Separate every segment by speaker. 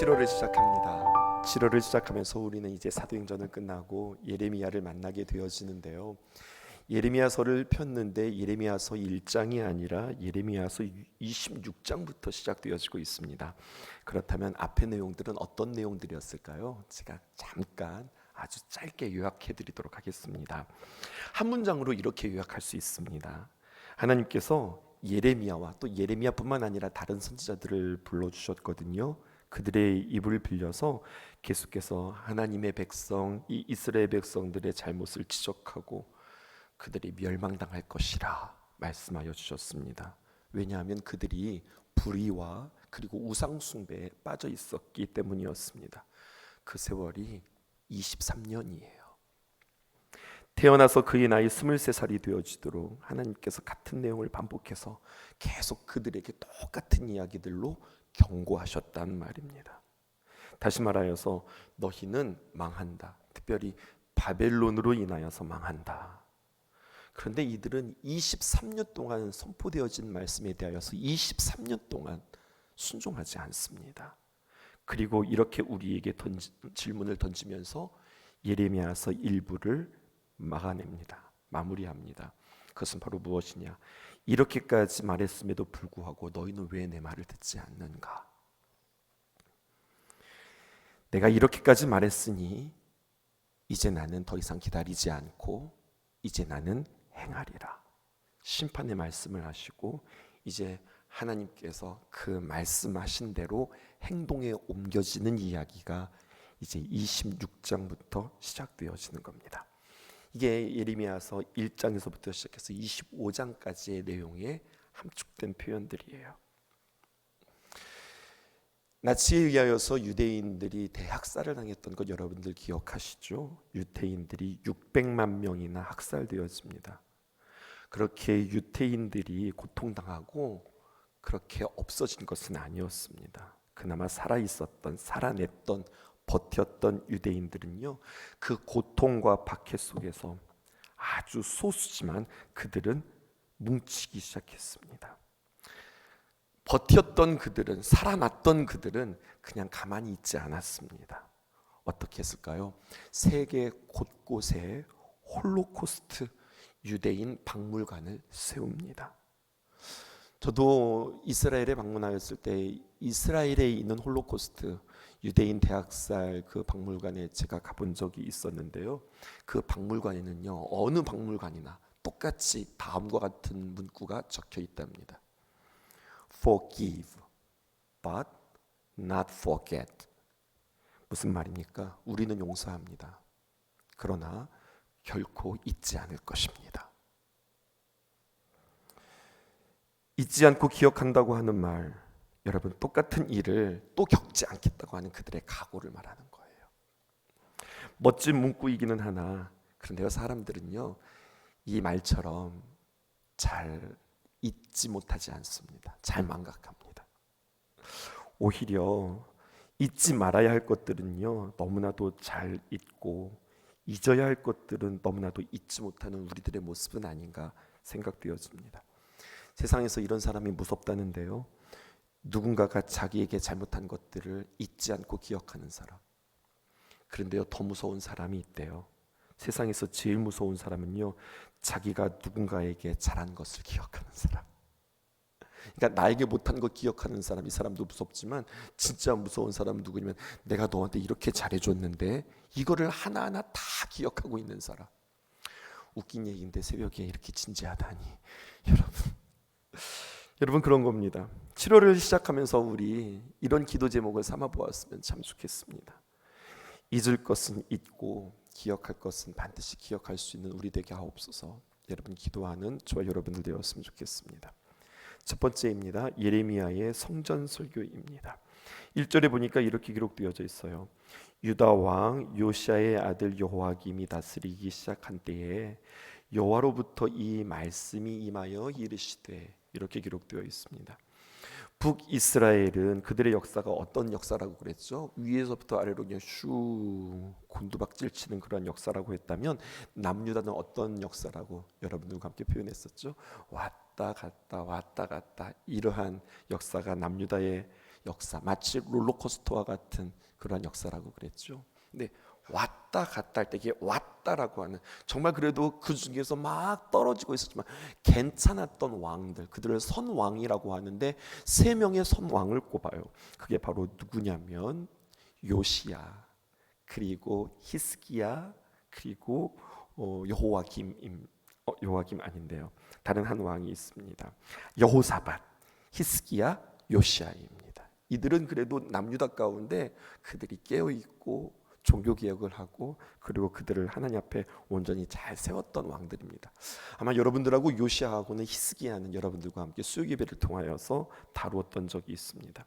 Speaker 1: 7월을 시작합니다. 7월을 시작하면서 우리는 이제 사도행전을 끝나고 예레미야를 만나게 되어지는데요. 예레미야서를 폈는데 예레미야서 1장이 아니라 예레미야서 26장부터 시작되어지고 있습니다. 그렇다면 앞의 내용들은 어떤 내용들이었을까요? 제가 잠깐 아주 짧게 요약해 드리도록 하겠습니다. 한 문장으로 이렇게 요약할 수 있습니다. 하나님께서 예레미야와 또 예레미야뿐만 아니라 다른 선지자들을 불러주셨거든요. 그들의 입을 빌려서 계속해서 하나님의 백성, 이 이스라엘 백성들의 잘못을 지적하고 그들이 멸망당할 것이라 말씀하여 주셨습니다. 왜냐하면 그들이 불의와 그리고 우상 숭배에 빠져 있었기 때문이었습니다. 그 세월이 23년이에요. 태어나서 그의 나이 23살이 되어지도록 하나님께서 같은 내용을 반복해서 계속 그들에게 똑같은 이야기들로 경고하셨단 말입니다. 다시 말하여서 너희는 망한다. 특별히 바벨론으로 인하여서 망한다. 그런데 이들은 23년 동안 선포되어진 말씀에 대하여서 23년 동안 순종하지 않습니다. 그리고 이렇게 우리에게 질문을 던지면서 예레미야서 일부를 막아냅니다. 마무리합니다. 그것은 바로 무엇이냐? 이렇게까지 말했음에도 불구하고 너희는 왜 내 말을 듣지 않는가? 내가 이렇게까지 말했으니 이제 나는 더 이상 기다리지 않고 이제 나는 행하리라. 심판의 말씀을 하시고 이제 하나님께서 그 말씀하신 대로 행동에 옮겨지는 이야기가 이제 26장부터 시작되어지는 겁니다. 이게 예레미야서 1장에서부터 시작해서 25장까지의 내용에 함축된 표현들이에요. 나치에 의하여서 유대인들이 대학살을 당했던 것 여러분들 기억하시죠? 유대인들이 600만 명이나 학살되었습니다. 그렇게 유대인들이 고통당하고 그렇게 없어진 것은 아니었습니다. 그나마 살아있었던, 살아냈던, 버텼던 유대인들은요, 그 고통과 박해 속에서 아주 소수지만 그들은 뭉치기 시작했습니다. 버텼던 그들은, 살아났던 그들은 그냥 가만히 있지 않았습니다. 어떻게 했을까요? 세계 곳곳에 홀로코스트 유대인 박물관을 세웁니다. 저도 이스라엘에 방문하였을 때 이스라엘에 있는 홀로코스트 유대인 대학살 그 박물관에 제가 가본 적이 있었는데요. 그 박물관에는요, 어느 박물관이나 똑같이 다음과 같은 문구가 적혀 있답니다. Forgive, but not forget. 무슨 말입니까? 우리는 용서합니다. 그러나 결코 잊지 않을 것입니다. 잊지 않고 기억한다고 하는 말, 여러분 똑같은 일을 또 겪지 않겠다고 하는 그들의 각오를 말하는 거예요. 멋진 문구이기는 하나, 그런데요 사람들은요 이 말처럼 잘 잊지 못하지 않습니다. 잘 망각합니다. 오히려 잊지 말아야 할 것들은요 너무나도 잘 잊고 잊어야 할 것들은 너무나도 잊지 못하는 우리들의 모습은 아닌가 생각되어집니다. 세상에서 이런 사람이 무섭다는데요, 누군가가 자기에게 잘못한 것들을 잊지 않고 기억하는 사람. 그런데요 더 무서운 사람이 있대요. 세상에서 제일 무서운 사람은요 자기가 누군가에게 잘한 것을 기억하는 사람. 그러니까 나에게 못한 거 기억하는 사람, 이 사람도 무섭지만 진짜 무서운 사람은 누구냐면 내가 너한테 이렇게 잘해줬는데 이거를 하나하나 다 기억하고 있는 사람. 웃긴 얘기인데 새벽에 이렇게 진지하다니. 여러분 그런 겁니다. 7월을 시작하면서 우리 이런 기도 제목을 삼아 보았으면 참 좋겠습니다. 잊을 것은 잊고 기억할 것은 반드시 기억할 수 있는 우리 되게 하옵소서. 여러분 기도하는 저와 여러분들 되었으면 좋겠습니다. 첫 번째입니다. 예레미야의 성전 설교입니다. 1절에 보니까 이렇게 기록되어져 있어요. 유다 왕 요시야의 아들 여호야김이 다스리기 시작한 때에 여호와로부터 이 말씀이 임하여 이르시되, 이렇게 기록되어 있습니다. 북이스라엘은 그들의 역사가 어떤 역사라고 그랬죠? 위에서부터 아래로 그냥 슈 곤두박질 치는 그런 역사라고 했다면 남유다는 어떤 역사라고 여러분들과 함께 표현했었죠? 왔다 갔다 왔다 갔다, 이러한 역사가 남유다의 역사, 마치 롤러코스터와 같은 그러한 역사라고 그랬죠. 근데 왔다 갔다 할 때 이게 왔다라고 하는, 정말 그래도 그 중에서 막 떨어지고 있었지만 괜찮았던 왕들, 그들을 선왕이라고 하는데 세 명의 선왕을 꼽아요. 그게 바로 누구냐면 요시야, 그리고 히스기야, 그리고 여호와김 아닌데요. 다른 한 왕이 있습니다. 여호사밧, 히스기야, 요시야입니다. 이들은 그래도 남유다 가운데 그들이 깨어 있고 종교 개혁을 하고 그리고 그들을 하나님 앞에 온전히 잘 세웠던 왕들입니다. 아마 여러분들하고 요시야하고는 히스기야는 여러분들과 함께 수요 예배를 통하여서 다루었던 적이 있습니다.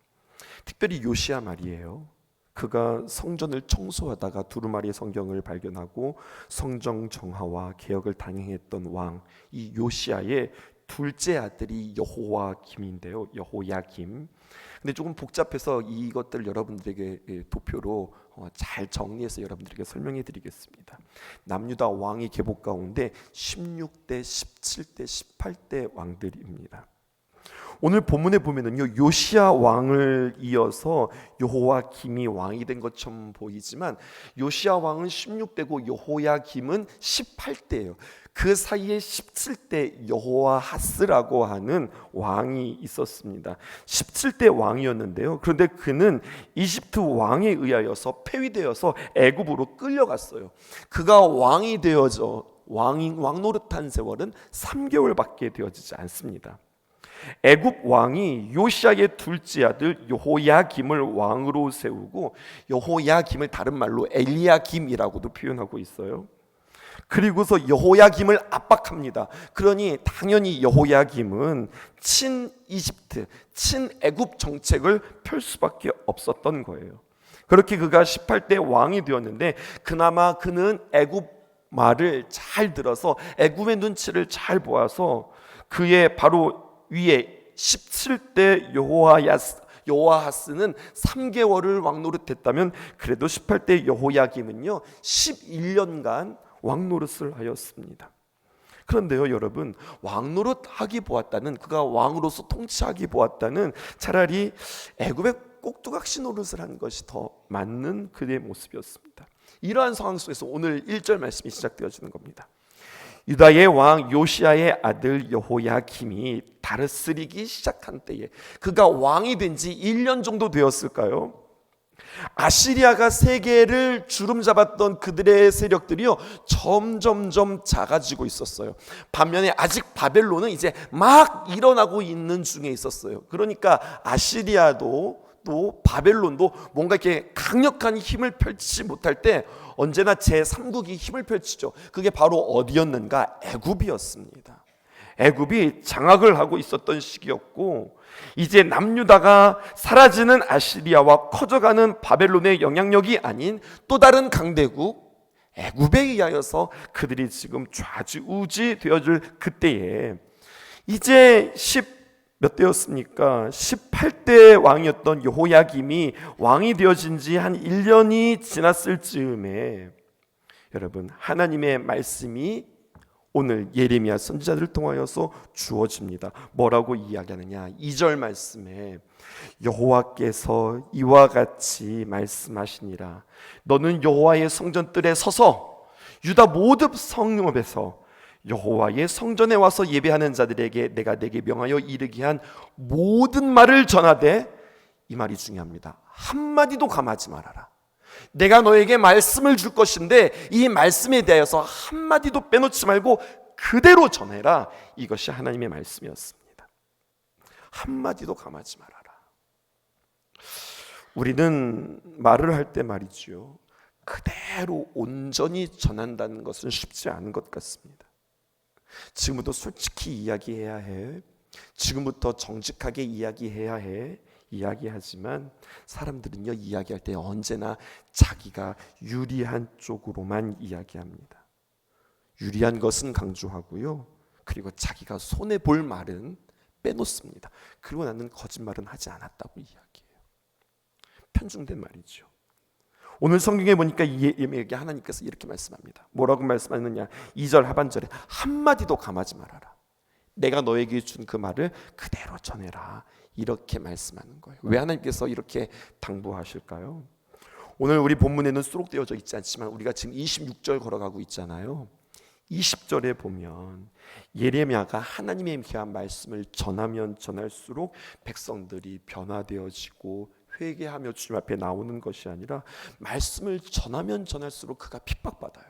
Speaker 1: 특별히 요시야 말이에요. 그가 성전을 청소하다가 두루마리 성경을 발견하고 성정 정화와 개혁을 단행했던 왕, 이 요시야의 둘째 아들이 여호와김인데요. 여호야김. 근데 조금 복잡해서 이것들을 여러분들에게 도표로 잘 정리해서 여러분들에게 설명해 드리겠습니다. 남유다 왕의 계보 가운데 16대, 17대, 18대 왕들입니다. 오늘 본문에 보면은요, 요시야 왕을 이어서 여호와김이 왕이 된 것처럼 보이지만 요시야 왕은 16대고 여호야김은 18대예요. 그 사이에 17대 여호아하스라고 하는 왕이 있었습니다. 17대 왕이었는데요. 그런데 그는 이집트 왕에 의하여서 폐위되어서 애굽으로 끌려갔어요. 그가 왕이 되어져 왕 노릇한 세월은 3개월밖에 되어지지 않습니다. 애굽 왕이 요시야의 둘째 아들 여호야김을 왕으로 세우고, 여호야김을 다른 말로 엘리야김이라고도 표현하고 있어요. 그리고서 여호야김을 압박합니다. 그러니 당연히 여호야김은 친 이집트, 친 애굽 정책을 펼 수밖에 없었던 거예요. 그렇게 그가 18대 왕이 되었는데, 그나마 그는 애굽 말을 잘 들어서 애굽의 눈치를 잘 보아서 그의 바로 위에 17대 여호아하스는 3개월을 왕노릇했다면, 그래도 18대 여호야김은요 11년간 왕노릇을 하였습니다. 그런데요 여러분, 왕노릇하기 보았다는, 그가 왕으로서 통치하기 보았다는, 차라리 애굽의 꼭두각시 노릇을 한 것이 더 맞는 그의 모습이었습니다. 이러한 상황 속에서 오늘 1절 말씀이 시작되어지는 겁니다. 유다의 왕 요시야의 아들 여호야김이 다스리기 시작한 때에, 그가 왕이 된 지 1년 정도 되었을까요? 아시리아가 세계를 주름잡았던 그들의 세력들이요 점점점 작아지고 있었어요. 반면에 아직 바벨론은 이제 막 일어나고 있는 중에 있었어요. 그러니까 아시리아도 또 바벨론도 뭔가 이렇게 강력한 힘을 펼치지 못할 때 언제나 제3국이 힘을 펼치죠. 그게 바로 어디였는가? 애굽이었습니다. 애굽이 장악을 하고 있었던 시기였고, 이제 남유다가 사라지는 아시리아와 커져가는 바벨론의 영향력이 아닌 또 다른 강대국 애굽에 의하여서 그들이 지금 좌지우지 되어질 그때에, 이제 몇 대였습니까? 18대 왕이었던 여호야김이 왕이 되어진 지 한 1년이 지났을 즈음에, 여러분, 하나님의 말씀이 오늘 예레미야 선지자들을 통하여서 주어집니다. 뭐라고 이야기하느냐? 2절 말씀에 여호와께서 이와 같이 말씀하시니라. 너는 여호와의 성전뜰에 서서 유다 모든 성읍에서 여호와의 성전에 와서 예배하는 자들에게 내가 내게 명하여 이르게 한 모든 말을 전하되, 이 말이 중요합니다. 한마디도 감하지 말아라. 내가 너에게 말씀을 줄 것인데 이 말씀에 대하여서 한마디도 빼놓지 말고 그대로 전해라. 이것이 하나님의 말씀이었습니다. 한마디도 감하지 말아라. 우리는 말을 할 때 말이죠, 그대로 온전히 전한다는 것은 쉽지 않은 것 같습니다. 지금부터 솔직히 이야기해야 해, 지금부터 정직하게 이야기해야 해, 이야기하지만 사람들은요 이야기할 때 언제나 자기가 유리한 쪽으로만 이야기합니다. 유리한 것은 강조하고요, 그리고 자기가 손해 볼 말은 빼놓습니다. 그리고 나는 거짓말은 하지 않았다고 이야기해요. 편중된 말이죠. 오늘 성경에 보니까 예레미야에게 하나님께서 이렇게 말씀합니다. 뭐라고 말씀하느냐? 2절 하반절에 한마디도 감하지 말아라. 내가 너에게 준 그 말을 그대로 전해라. 이렇게 말씀하는 거예요. 왜 하나님께서 이렇게 당부하실까요? 오늘 우리 본문에는 수록되어져 있지 않지만 우리가 지금 26절 걸어가고 있잖아요. 20절에 보면 예레미야가 하나님의 귀한 말씀을 전하면 전할수록 백성들이 변화되어지고 회개하며 주님 앞에 나오는 것이 아니라 말씀을 전하면 전할수록 그가 핍박받아요.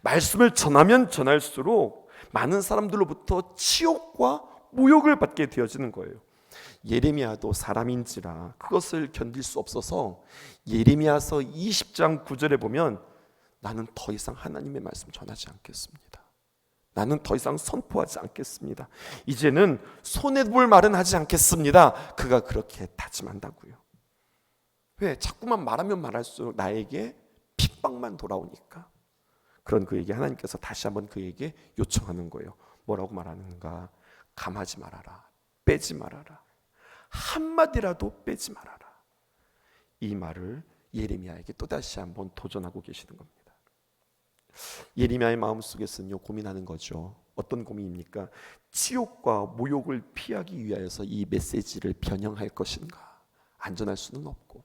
Speaker 1: 말씀을 전하면 전할수록 많은 사람들로부터 치욕과 모욕을 받게 되어지는 거예요. 예레미야도 사람인지라 그것을 견딜 수 없어서 예레미야서 20장 9절에 보면 나는 더 이상 하나님의 말씀 전하지 않겠습니다. 나는 더 이상 선포하지 않겠습니다. 이제는 손해볼 말은 하지 않겠습니다. 그가 그렇게 다짐한다고요. 왜? 자꾸만 말하면 말할수록 나에게 핍박만 돌아오니까. 그런 그에게 하나님께서 다시 한번 그에게 요청하는 거예요. 뭐라고 말하는가? 감하지 말아라. 빼지 말아라. 한마디라도 빼지 말아라. 이 말을 예레미야에게 또다시 한번 도전하고 계시는 겁니다. 예레미야의 마음속에서는요 고민하는 거죠. 어떤 고민입니까? 치욕과 모욕을 피하기 위하여서 이 메시지를 변형할 것인가? 안전할 수는 없고,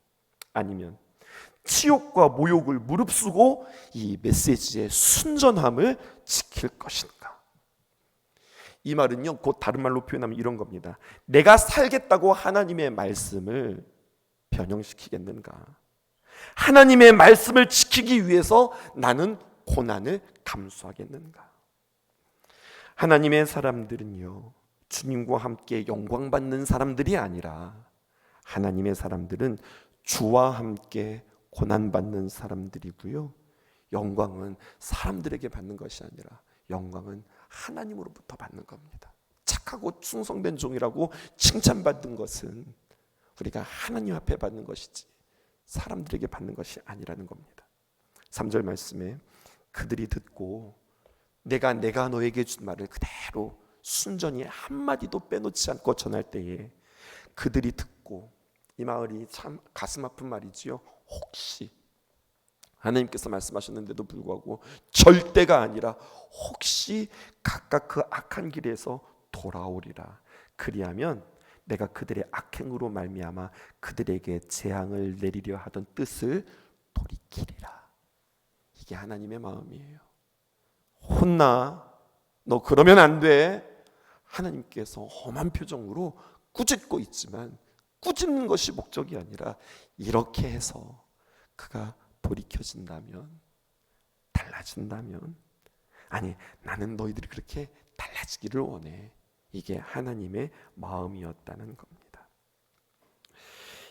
Speaker 1: 아니면 치욕과 모욕을 무릅쓰고 이 메시지의 순전함을 지킬 것인가? 이 말은요 곧 다른 말로 표현하면 이런 겁니다. 내가 살겠다고 하나님의 말씀을 변형시키겠는가? 하나님의 말씀을 지키기 위해서 나는 고난을 감수하겠는가? 하나님의 사람들은요 주님과 함께 영광받는 사람들이 아니라 하나님의 사람들은 주와 함께 고난받는 사람들이고요, 영광은 사람들에게 받는 것이 아니라 영광은 하나님으로부터 받는 겁니다. 착하고 충성된 종이라고 칭찬받는 것은 우리가 하나님 앞에 받는 것이지 사람들에게 받는 것이 아니라는 겁니다. 3절 말씀에 그들이 듣고 내가 너에게 준 말을 그대로 순전히 한마디도 빼놓지 않고 전할 때에 그들이 듣고, 이 말이 참 가슴 아픈 말이지요. 혹시 하나님께서 말씀하셨는데도 불구하고 절대가 아니라 혹시 각각 그 악한 길에서 돌아오리라. 그리하면 내가 그들의 악행으로 말미암아 그들에게 재앙을 내리려 하던 뜻을 돌이키리라. 이게 하나님의 마음이에요. 혼나, 너 그러면 안 돼. 하나님께서 험한 표정으로 꾸짖고 있지만 꾸짖는 것이 목적이 아니라 이렇게 해서 그가 돌이켜진다면, 달라진다면, 아니 나는 너희들이 그렇게 달라지기를 원해. 이게 하나님의 마음이었다는 겁니다.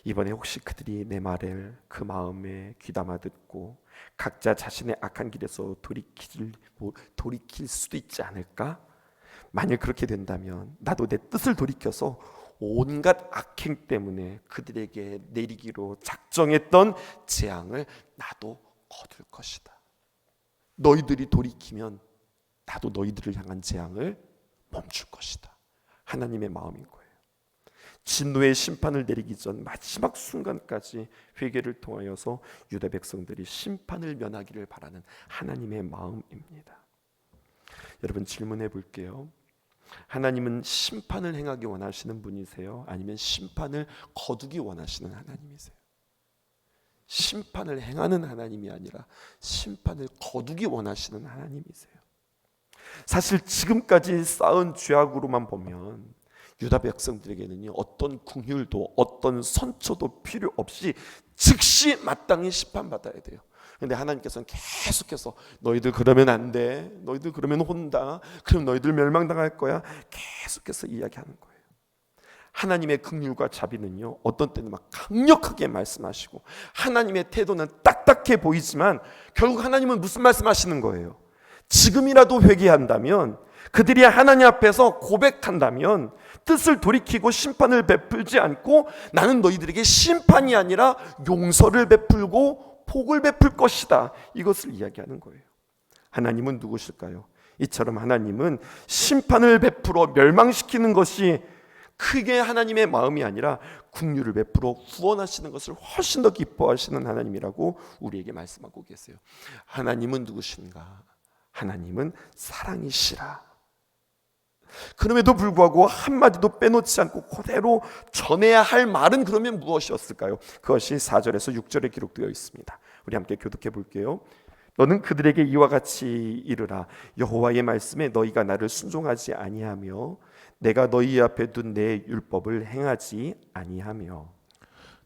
Speaker 1: 이번에 혹시 그들이 내 말을 그 마음에 귀담아 듣고 각자 자신의 악한 길에서 돌이킬 수도 있지 않을까? 만일 그렇게 된다면 나도 내 뜻을 돌이켜서 온갖 악행 때문에 그들에게 내리기로 작정했던 재앙을 나도 거둘 것이다. 너희들이 돌이키면 나도 너희들을 향한 재앙을 멈출 것이다. 하나님의 마음인 거예요. 진노의 심판을 내리기 전 마지막 순간까지 회개를 통하여서 유다 백성들이 심판을 면하기를 바라는 하나님의 마음입니다. 여러분 질문해 볼게요. 하나님은 심판을 행하기 원하시는 분이세요? 아니면 심판을 거두기 원하시는 하나님이세요? 심판을 행하는 하나님이 아니라 심판을 거두기 원하시는 하나님이세요. 사실 지금까지 쌓은 죄악으로만 보면 유다 백성들에게는요 어떤 긍휼도 어떤 선처도 필요 없이 즉시 마땅히 심판받아야 돼요. 근데 하나님께서는 계속해서 너희들 그러면 안 돼, 너희들 그러면 혼다, 그럼 너희들 멸망당할 거야, 계속해서 이야기하는 거예요. 하나님의 긍휼과 자비는요 어떤 때는 막 강력하게 말씀하시고 하나님의 태도는 딱딱해 보이지만 결국 하나님은 무슨 말씀하시는 거예요? 지금이라도 회개한다면, 그들이 하나님 앞에서 고백한다면, 뜻을 돌이키고 심판을 베풀지 않고 나는 너희들에게 심판이 아니라 용서를 베풀고 복을 베풀 것이다, 이것을 이야기하는 거예요. 하나님은 누구실까요? 이처럼 하나님은 심판을 베풀어 멸망시키는 것이 크게 하나님의 마음이 아니라 긍휼을 베풀어 구원하시는 것을 훨씬 더 기뻐하시는 하나님이라고 우리에게 말씀하고 계세요. 하나님은 누구신가? 하나님은 사랑이시라. 그럼에도 불구하고 한마디도 빼놓지 않고 그대로 전해야 할 말은 그러면 무엇이었을까요? 그것이 4절에서 6절에 기록되어 있습니다. 우리 함께 교독해 볼게요. 너는 그들에게 이와 같이 이르라. 여호와의 말씀에 너희가 나를 순종하지 아니하며 내가 너희 앞에 둔 내 율법을 행하지 아니하며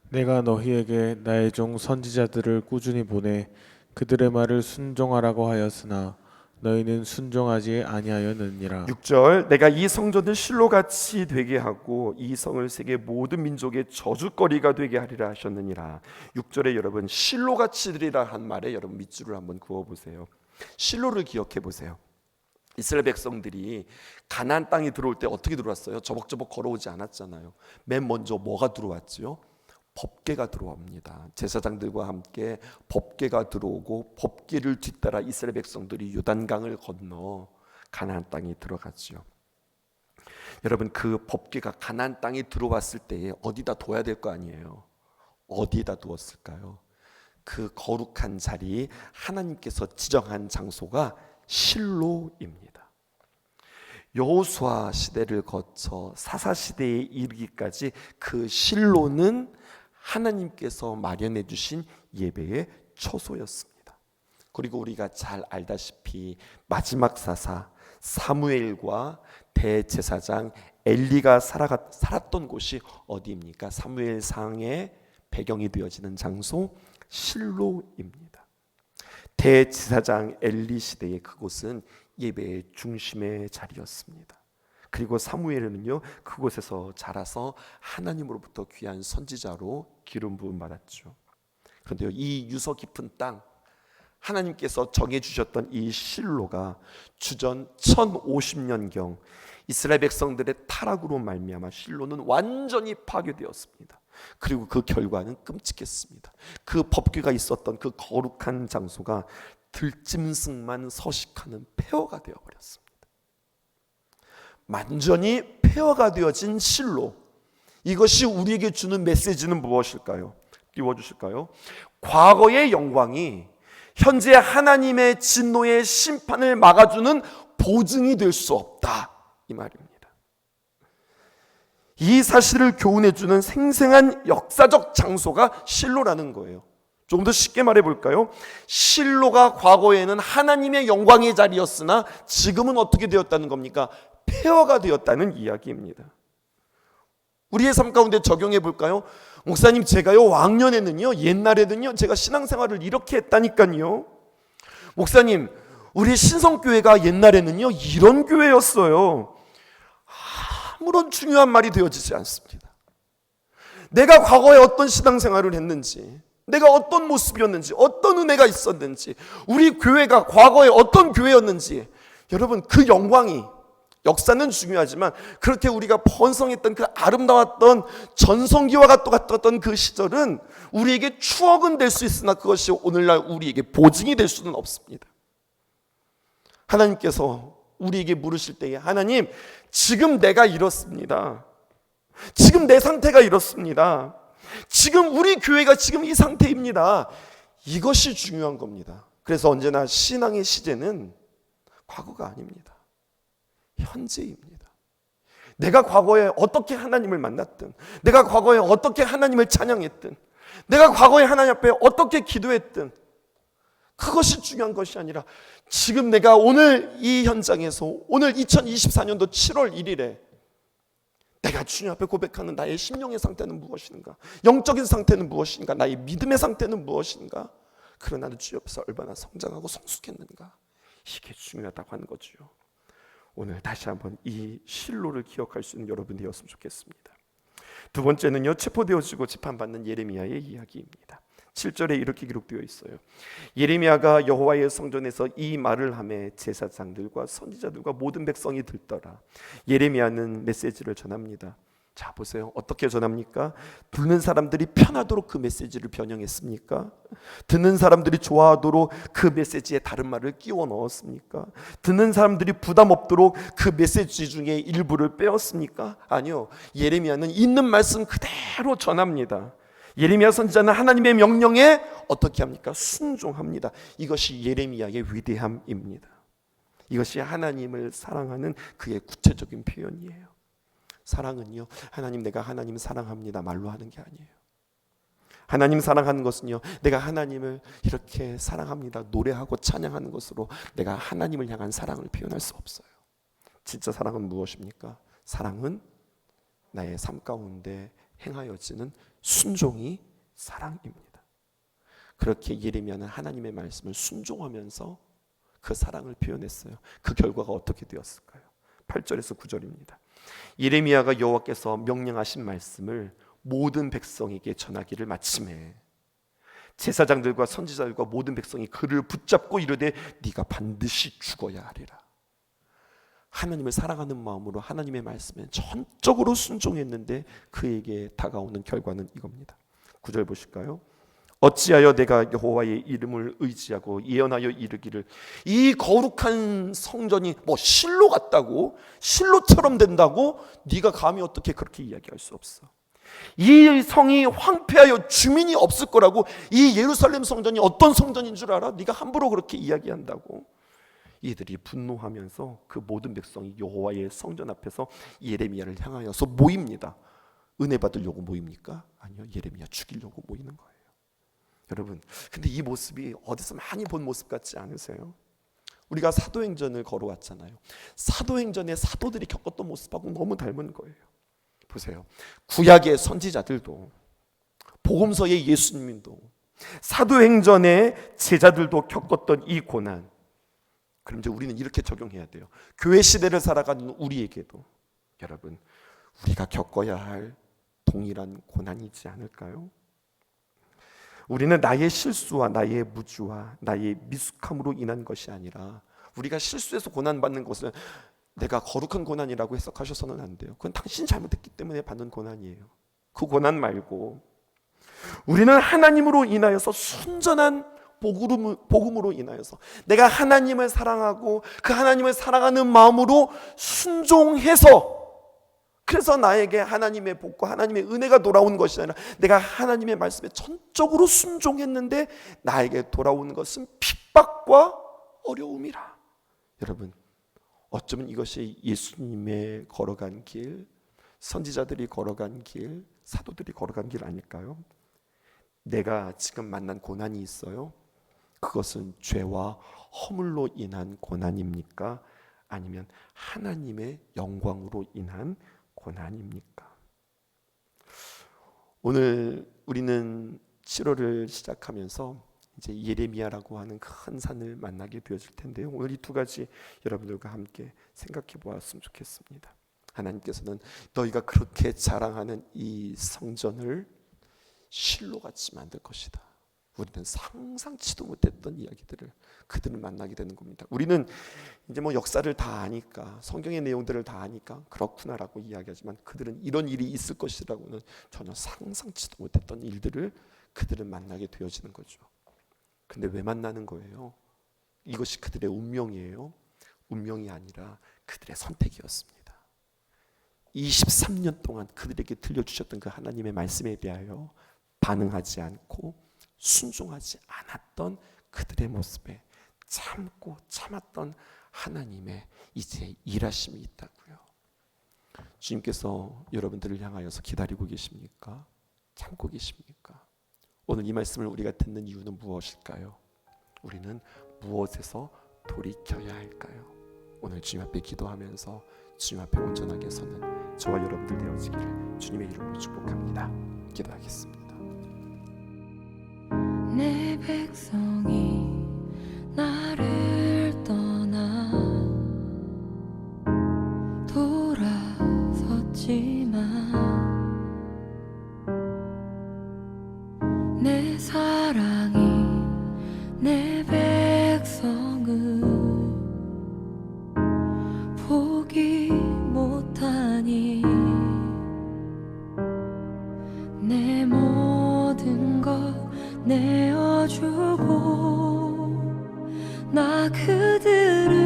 Speaker 2: 내가 너희에게 나의 종 선지자들을 꾸준히 보내 그들의 말을 순종하라고 하였으나 너희는 순종하지 아니하였느니라.
Speaker 1: 6절 내가 이 성전을 실로같이 되게 하고 이 성을 세계 모든 민족의 저주거리가 되게 하리라 하셨느니라. 6절에 여러분 실로같이 되리라 한 말에 여러분 밑줄을 한번 그어보세요. 실로를 기억해 보세요. 이스라엘 백성들이 가나안 땅에 들어올 때 어떻게 들어왔어요? 저벅저벅 걸어오지 않았잖아요. 맨 먼저 뭐가 들어왔지요? 법궤가 들어옵니다. 제사장들과 함께 법궤가 들어오고 법궤를 뒤따라 이스라엘 백성들이 요단강을 건너 가나안 땅에 들어갔죠. 여러분 그 법궤가 가나안 땅에 들어왔을 때에 어디다 둬야 될 거 아니에요? 어디에다 두었을까요? 그 거룩한 자리 하나님께서 지정한 장소가 실로입니다. 여호수아 시대를 거쳐 사사 시대에 이르기까지 그 실로는 하나님께서 마련해 주신 예배의 처소였습니다. 그리고 우리가 잘 알다시피 마지막 사사 사무엘과 대제사장 엘리가 살았던 곳이 어디입니까? 사무엘상의 배경이 되어지는 장소 실로입니다. 대제사장 엘리 시대의 그곳은 예배의 중심의 자리였습니다. 그리고 사무엘은요 그곳에서 자라서 하나님으로부터 귀한 선지자로 기름 부음 받았죠. 그런데요 이 유서 깊은 땅 하나님께서 정해주셨던 이 실로가 주전 1050년경 이스라엘 백성들의 타락으로 말미암아 실로는 완전히 파괴되었습니다. 그리고 그 결과는 끔찍했습니다. 그 법궤가 있었던 그 거룩한 장소가 들짐승만 서식하는 폐허가 되어버렸습니다. 완전히 폐허가 되어진 실로, 이것이 우리에게 주는 메시지는 무엇일까요? 띄워주실까요? 과거의 영광이 현재 하나님의 진노의 심판을 막아주는 보증이 될 수 없다 이 말입니다. 이 사실을 교훈해주는 생생한 역사적 장소가 실로라는 거예요. 조금 더 쉽게 말해볼까요? 실로가 과거에는 하나님의 영광의 자리였으나 지금은 어떻게 되었다는 겁니까? 폐허가 되었다는 이야기입니다. 우리의 삶 가운데 적용해 볼까요? 목사님 제가요 왕년에는요 옛날에는요 제가 신앙생활을 이렇게 했다니까요. 목사님 우리 신성교회가 옛날에는요 이런 교회였어요. 아무런 중요한 말이 되어지지 않습니다. 내가 과거에 어떤 신앙생활을 했는지, 내가 어떤 모습이었는지, 어떤 은혜가 있었는지, 우리 교회가 과거에 어떤 교회였는지, 여러분 그 영광이, 역사는 중요하지만 그렇게 우리가 번성했던 그 아름다웠던 전성기와 같았던 그 시절은 우리에게 추억은 될 수 있으나 그것이 오늘날 우리에게 보증이 될 수는 없습니다. 하나님께서 우리에게 물으실 때에 하나님 지금 내가 이렇습니다. 지금 내 상태가 이렇습니다. 지금 우리 교회가 지금 이 상태입니다. 이것이 중요한 겁니다. 그래서 언제나 신앙의 시제는 과거가 아닙니다. 현재입니다. 내가 과거에 어떻게 하나님을 만났든, 내가 과거에 어떻게 하나님을 찬양했든, 내가 과거에 하나님 앞에 어떻게 기도했든 그것이 중요한 것이 아니라 지금 내가 오늘 이 현장에서 오늘 2024년도 7월 1일에 내가 주님 앞에 고백하는 나의 심령의 상태는 무엇인가? 영적인 상태는 무엇인가? 나의 믿음의 상태는 무엇인가? 그러나 나는 주님 앞에서 얼마나 성장하고 성숙했는가? 이게 중요하다고 하는 거죠. 오늘 다시 한번 이 실로를 기억할 수 있는 여러분 되었으면 좋겠습니다. 두 번째는요, 체포되어지고 재판받는 예레미야의 이야기입니다. 7절에 이렇게 기록되어 있어요. 예레미야가 여호와의 성전에서 이 말을 하매 제사장들과 선지자들과 모든 백성이 들떠라. 예레미야는 메시지를 전합니다. 자 보세요. 어떻게 전합니까? 듣는 사람들이 편하도록 그 메시지를 변형했습니까? 듣는 사람들이 좋아하도록 그 메시지에 다른 말을 끼워 넣었습니까? 듣는 사람들이 부담 없도록 그 메시지 중에 일부를 빼었습니까? 아니요. 예레미야는 있는 말씀 그대로 전합니다. 예레미야 선지자는 하나님의 명령에 어떻게 합니까? 순종합니다. 이것이 예레미야의 위대함입니다. 이것이 하나님을 사랑하는 그의 구체적인 표현이에요. 사랑은요, 하나님 내가 하나님 사랑합니다 말로 하는 게 아니에요. 하나님 사랑하는 것은요, 내가 하나님을 이렇게 사랑합니다 노래하고 찬양하는 것으로 내가 하나님을 향한 사랑을 표현할 수 없어요. 진짜 사랑은 무엇입니까? 사랑은 나의 삶 가운데 행하여지는 순종이 사랑입니다. 그렇게 예레미야는 하나님의 말씀을 순종하면서 그 사랑을 표현했어요. 그 결과가 어떻게 되었을까요? 8절에서 9절입니다. 예레미야가 여호와께서 명령하신 말씀을 모든 백성에게 전하기를 마침에 제사장들과 선지자들과 모든 백성이 그를 붙잡고 이르되 네가 반드시 죽어야 하리라. 하나님을 사랑하는 마음으로 하나님의 말씀에 전적으로 순종했는데 그에게 다가오는 결과는 이겁니다. 9절 보실까요? 어찌하여 내가 여호와의 이름을 의지하고 예언하여 이르기를 이 거룩한 성전이 뭐 실로 같다고, 실로처럼 된다고 네가 감히 어떻게 그렇게 이야기할 수 없어. 이 성이 황폐하여 주민이 없을 거라고, 이 예루살렘 성전이 어떤 성전인 줄 알아? 네가 함부로 그렇게 이야기한다고. 이들이 분노하면서 그 모든 백성이 여호와의 성전 앞에서 예레미야를 향하여서 모입니다. 은혜 받으려고 모입니까? 아니요, 예레미야 죽이려고 모이는 거예요. 여러분, 근데 이 모습이 어디서 많이 본 모습 같지 않으세요? 우리가 사도행전을 걸어왔잖아요. 사도행전의 사도들이 겪었던 모습하고 너무 닮은 거예요. 보세요, 구약의 선지자들도, 복음서의 예수님도, 사도행전의 제자들도 겪었던 이 고난, 그럼 이제 우리는 이렇게 적용해야 돼요. 교회 시대를 살아가는 우리에게도 여러분, 우리가 겪어야 할 동일한 고난이지 않을까요? 우리는 나의 실수와 나의 무주와 나의 미숙함으로 인한 것이 아니라, 우리가 실수해서 고난받는 것을 내가 거룩한 고난이라고 해석하셔서는 안 돼요. 그건 당신이 잘못했기 때문에 받는 고난이에요. 그 고난 말고 우리는 하나님으로 인하여서 순전한 복음으로 인하여서 내가 하나님을 사랑하고 그 하나님을 사랑하는 마음으로 순종해서, 그래서 나에게 하나님의 복과 하나님의 은혜가 돌아온 것이 아니라 내가 하나님의 말씀에 전적으로 순종했는데 나에게 돌아오는 것은 핍박과 어려움이라. 여러분, 어쩌면 이것이 예수님의 걸어간 길, 선지자들이 걸어간 길, 사도들이 걸어간 길 아닐까요? 내가 지금 만난 고난이 있어요. 그것은 죄와 허물로 인한 고난입니까? 아니면 하나님의 영광으로 인한 고난입니까? 오늘 우리는 7월을 시작하면서 이제 예레미야라고 하는 큰 산을 만나게 되어질 텐데요. 오늘 이 두 가지 여러분들과 함께 생각해 보았으면 좋겠습니다. 하나님께서는 너희가 그렇게 자랑하는 이 성전을 실로같이 만들 것이다. 우리는 상상치도 못했던 이야기들을 그들을 만나게 되는 겁니다. 우리는 이제 뭐 역사를 다 아니까, 성경의 내용들을 다 아니까 그렇구나라고 이야기하지만 그들은 이런 일이 있을 것이라고는 전혀 상상치도 못했던 일들을 그들은 만나게 되어지는 거죠. 근데 왜 만나는 거예요? 이것이 그들의 운명이에요? 운명이 아니라 그들의 선택이었습니다. 23년 동안 그들에게 들려주셨던 그 하나님의 말씀에 대하여 반응하지 않고 순종하지 않았던 그들의 모습에 참고 참았던 하나님의 이제 일하심이 있다고요. 주님께서 여러분들을 향하여서 기다리고 계십니까? 참고 계십니까? 오늘 이 말씀을 우리가 듣는 이유는 무엇일까요? 우리는 무엇에서 돌이켜야 할까요? 오늘 주님 앞에 기도하면서 주님 앞에 온전하게 서는 저와 여러분들 되어지기를 주님의 이름으로 축복합니다. 기도하겠습니다.
Speaker 3: 내 백성이 나를 떠나 돌아섰지만 내 사랑이 내 백성을 포기 못하니 내 모든 것 내어주고 나 그들을